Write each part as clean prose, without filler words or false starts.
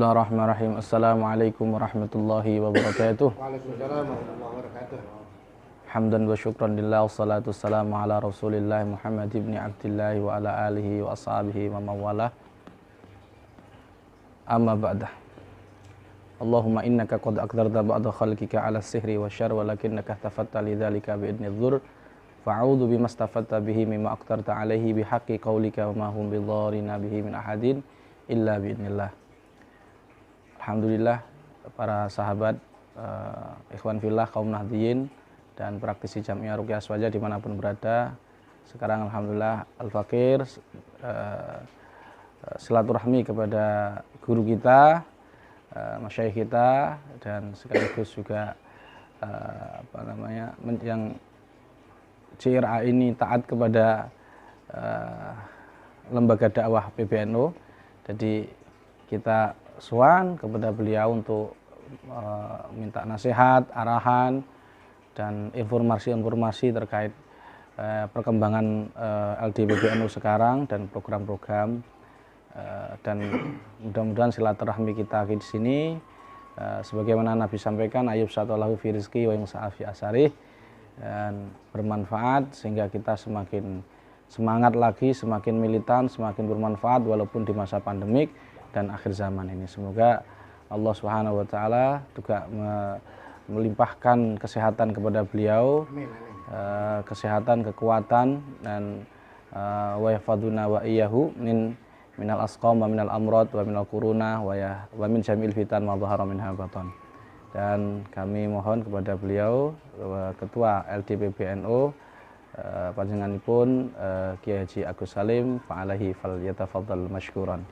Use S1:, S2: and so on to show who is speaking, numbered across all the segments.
S1: Bismillahirrahmanirrahim. Assalamualaikum warahmatullahi wabarakatuh.
S2: Waalaikumsalam warahmatullahi wabarakatuh.
S1: Hamdan wa syukran lillah, wassalatu wassalamu ala rasulillah Muhammad ibn Abdillah wa ala alihi wa ashabihi wa mawalah. Amma ba'dah. Allahumma innaka qad aqdarta ba'da khalqika ala sihri wa syar walakinnaka tafatta lidzalika bi'idni dzur fa'udzu bimastafatta bihi mimma aqtarta alaihi bihaqqi qaulika wa ma hum bidharina bihi min ahadin illa bi'idnillah. Alhamdulillah para sahabat, ikhwan fillah, kaum nahdiyin dan praktisi Jamiah Ruqyah Aswaja dimanapun berada. Sekarang alhamdulillah Al-Fakir silaturahmi kepada guru kita, masyayikh kita, dan sekaligus juga yang CRA ini taat kepada lembaga dakwah PBNU. Jadi kita sowan kepada beliau untuk minta nasihat, arahan, dan informasi-informasi terkait perkembangan LDPBNU sekarang dan program-program, dan mudah-mudahan silaturahmi kita di sini sebagaimana Nabi sampaikan, ayub satuallahu fi rizki wa yang sa'afi asarih, dan bermanfaat sehingga kita semakin semangat lagi, semakin militan, semakin bermanfaat walaupun di masa pandemik dan akhir zaman ini. Semoga Allah Subhanahu wa taala juga melimpahkan kesehatan kepada beliau, kesehatan, kekuatan, dan wa yafaduna wa iyyahu minal asqam wa minal amrad wa minal kuruna wa min jamil fitan ma dhahara minha batan. Dan kami mohon kepada beliau, Ketua LDPBNU, panjenenganipun Kiai Haji Agus Salim fa'alaihi falyatafaddal mashkuran.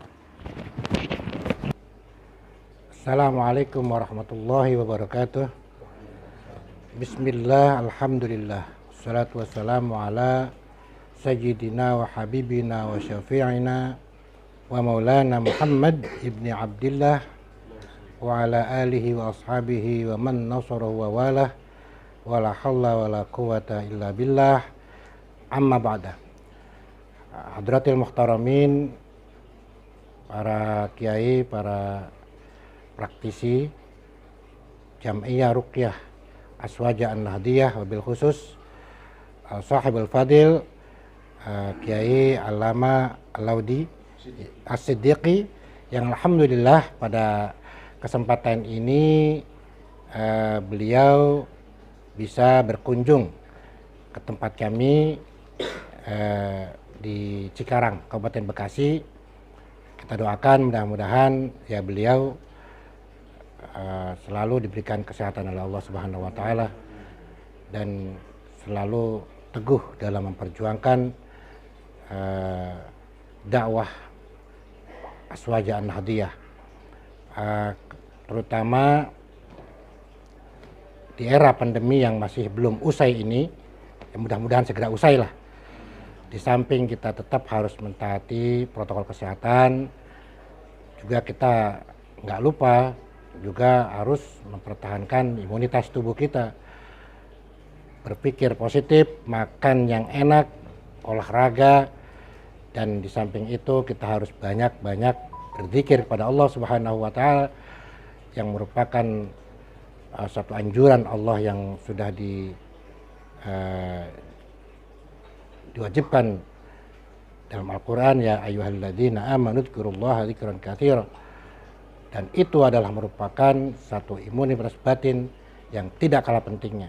S2: Assalamualaikum warahmatullahi wabarakatuh. Bismillah, alhamdulillah, wassalatu wassalamu ala sayyidina wa habibina wa syafi'ina wa maulana Muhammad ibni Abdillah wa ala alihi wa ashabihi wa man nasarahu wa walah wa la hawla wa la quwata illa billah. Amma ba'da. Hadratil muhtaramin, para kiai, para praktisi Jamiah Ruqyah Aswaja An-Nahdiyah, wabil khusus sahibul fadil Kiai Allama Al-Laudi As-Siddiqi, yang alhamdulillah pada kesempatan ini beliau bisa berkunjung ke tempat kami di Cikarang, Kabupaten Bekasi. Kita doakan mudah-mudahan ya beliau selalu diberikan kesehatan oleh Allah Subhanahu wa taala dan selalu teguh dalam memperjuangkan dakwah Aswaja An-Nahdiyah, terutama di era pandemi yang masih belum usai ini. Ya mudah-mudahan segera usai lah. Di samping kita tetap harus mentaati protokol kesehatan, juga kita nggak lupa juga harus mempertahankan imunitas tubuh kita, berpikir positif, makan yang enak, olahraga, dan di samping itu kita harus banyak-banyak berzikir kepada Allah Subhanahu wa taala, yang merupakan satu anjuran Allah yang sudah diwajibkan dalam Al-Quran, ya ayyuhalladzina amanu dzkurullaha dzikran katsira. Dan itu adalah merupakan satu imunitas batin yang tidak kalah pentingnya,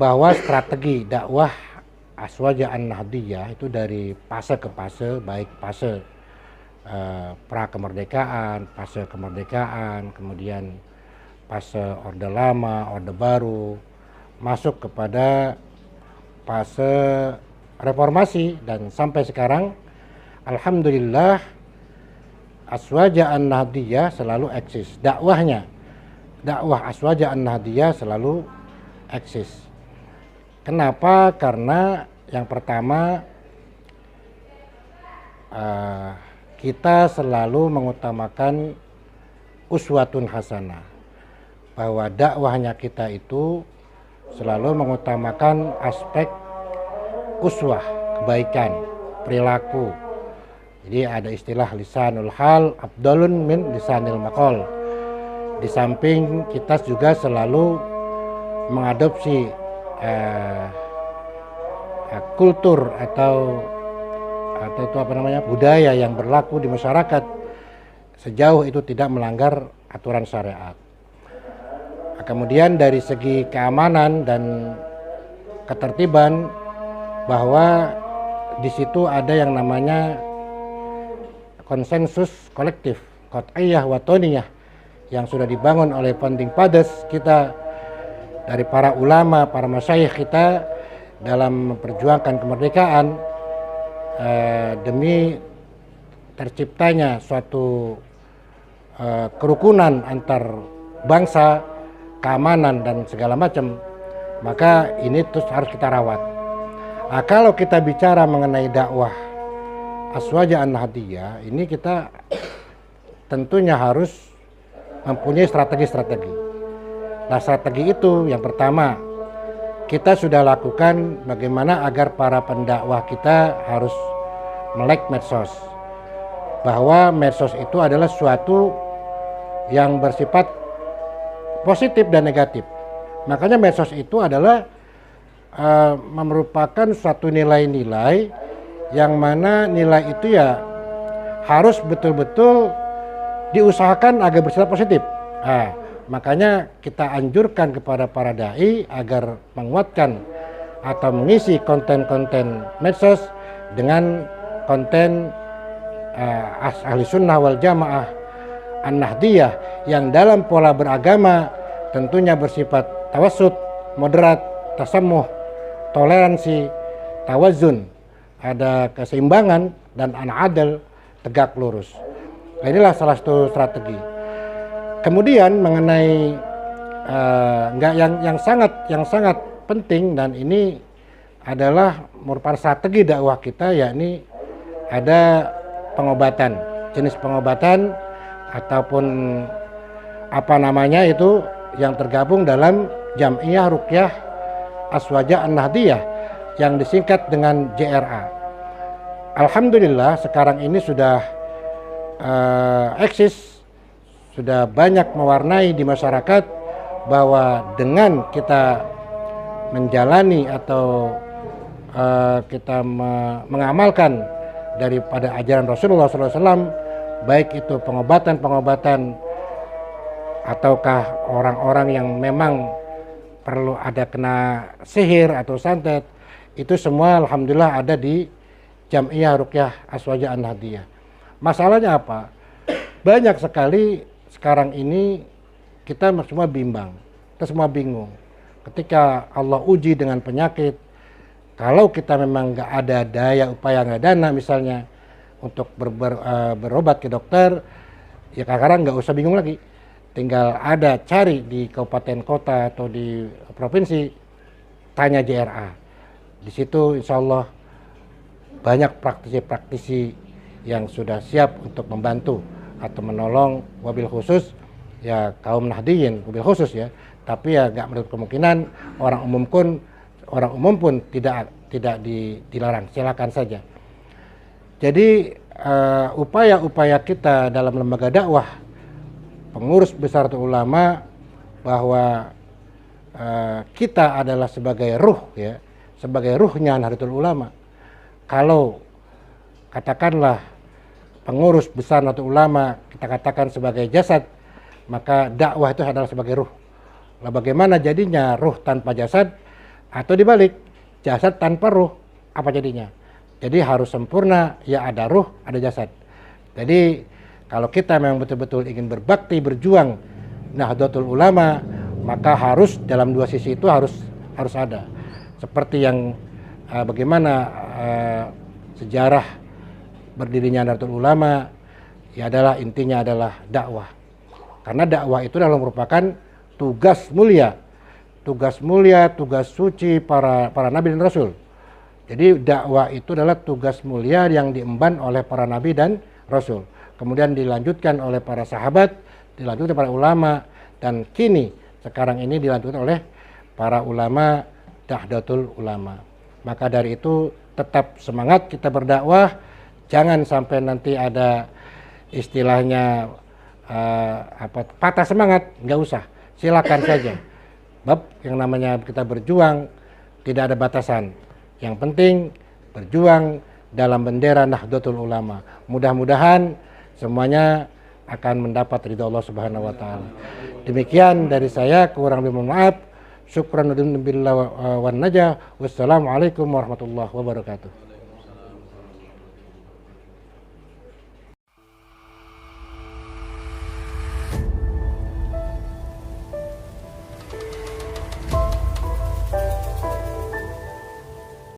S2: bahwa strategi dakwah Aswaja An-Nahdiyah itu dari fase ke fase, baik fase pra kemerdekaan, fase kemerdekaan, kemudian fase Orde Lama, Orde Baru, masuk kepada fase reformasi, dan sampai sekarang alhamdulillah Aswaja An-Nahdiyah selalu eksis. Dakwah Aswaja An-Nahdiyah selalu eksis. Kenapa? Karena yang pertama, kita selalu mengutamakan uswatun hasanah, bahwa dakwahnya kita itu selalu mengutamakan aspek uswah, kebaikan, perilaku, Jadi ada istilah lisanul hal afdalun min lisanil maqal. Di samping kita juga selalu mengadopsi kultur atau itu apa namanya, budaya yang berlaku di masyarakat sejauh itu tidak melanggar aturan syariat. Kemudian dari segi keamanan dan ketertiban, bahwa di situ ada yang namanya konsensus kolektif, qat'iyah wa toniyah, yang sudah dibangun oleh founding fathers kita, dari para ulama, para masyayikh kita dalam memperjuangkan kemerdekaan demi terciptanya suatu kerukunan antar bangsa, keamanan dan segala macam. Maka ini terus harus kita rawat. Nah, kalau kita bicara mengenai dakwah Aswaja An-Nahdiyah, ini kita tentunya harus mempunyai strategi-strategi. Nah, strategi itu yang pertama, kita sudah lakukan bagaimana agar para pendakwah kita harus melek medsos. Bahwa medsos itu adalah suatu yang bersifat positif dan negatif. Makanya medsos itu adalah merupakan suatu nilai-nilai yang mana nilai itu ya harus betul-betul diusahakan agar bersifat positif. Nah, makanya kita anjurkan kepada para dai agar menguatkan atau mengisi konten-konten medsos dengan konten ahli sunnah wal jamaah An-Nahdiyah yang dalam pola beragama tentunya bersifat tawassut, moderat, tasamuh, toleransi, tawazun, ada keseimbangan dan an-adal, tegak lurus. Nah, inilah salah satu strategi. Kemudian mengenai yang sangat penting, dan ini adalah merupakan strategi dakwah kita, yakni ada pengobatan, jenis pengobatan ataupun apa namanya itu yang tergabung dalam Jam'iyah Ruqyah Aswaja An-Nahdiyah yang disingkat dengan JRA. Alhamdulillah sekarang ini sudah eksis, sudah banyak mewarnai di masyarakat, bahwa dengan kita menjalani atau kita mengamalkan daripada ajaran Rasulullah SAW, baik itu pengobatan ataukah orang-orang yang memang perlu ada kena sihir atau santet, itu semua alhamdulillah ada di Jam'iyah Ruqyah Aswaja An-Nahdiyah. Masalahnya apa? Banyak sekali sekarang ini kita semua bimbang, kita semua bingung. Ketika Allah uji dengan penyakit, kalau kita memang nggak ada daya upaya, nggak dana misalnya untuk berobat ke dokter, ya kadang-kadang nggak usah bingung lagi. Tinggal ada cari di kabupaten kota atau di provinsi, tanya JRA. Di situ insya Allah banyak praktisi-praktisi yang sudah siap untuk membantu atau menolong, wabil khusus ya kaum Nahdiyin, wabil khusus ya. Tapi ya nggak menutup kemungkinan orang umum pun tidak dilarang, silakan saja. Jadi upaya-upaya kita dalam lembaga dakwah pengurus besar ulama, bahwa kita adalah sebagai ruh ya, sebagai ruhnya Nahdlatul Ulama. Kalau katakanlah pengurus besar Nahdlatul Ulama kita katakan sebagai jasad, maka dakwah itu adalah sebagai ruh. Lah bagaimana jadinya ruh tanpa jasad, atau dibalik, jasad tanpa ruh, apa jadinya? Jadi harus sempurna, ya ada ruh, ada jasad. Jadi kalau kita memang betul-betul ingin berbakti, berjuang Nahdlatul Ulama, maka harus dalam dua sisi itu harus ada. Seperti yang bagaimana sejarah berdirinya Nahdlatul Ulama, ya adalah intinya adalah dakwah. Karena dakwah itu adalah merupakan tugas mulia, tugas suci para nabi dan rasul. Jadi dakwah itu adalah tugas mulia yang diemban oleh para nabi dan rasul. Kemudian dilanjutkan oleh para sahabat, dilanjutkan para ulama, dan kini sekarang ini dilanjutkan oleh para ulama Nahdlatul Ulama. Maka dari itu tetap semangat kita berdakwah, Jangan sampai nanti ada istilahnya patah semangat, nggak usah, silakan saja. Bab yang namanya kita berjuang tidak ada batasan. Yang penting berjuang dalam bendera Nahdlatul Ulama. Mudah-mudahan semuanya akan mendapat ridha Allah Subhanahu wa taala. Demikian dari saya, kurang lebih mohon maaf. Syukran billahi wan najah. Wassalamualaikum warahmatullahi wabarakatuh.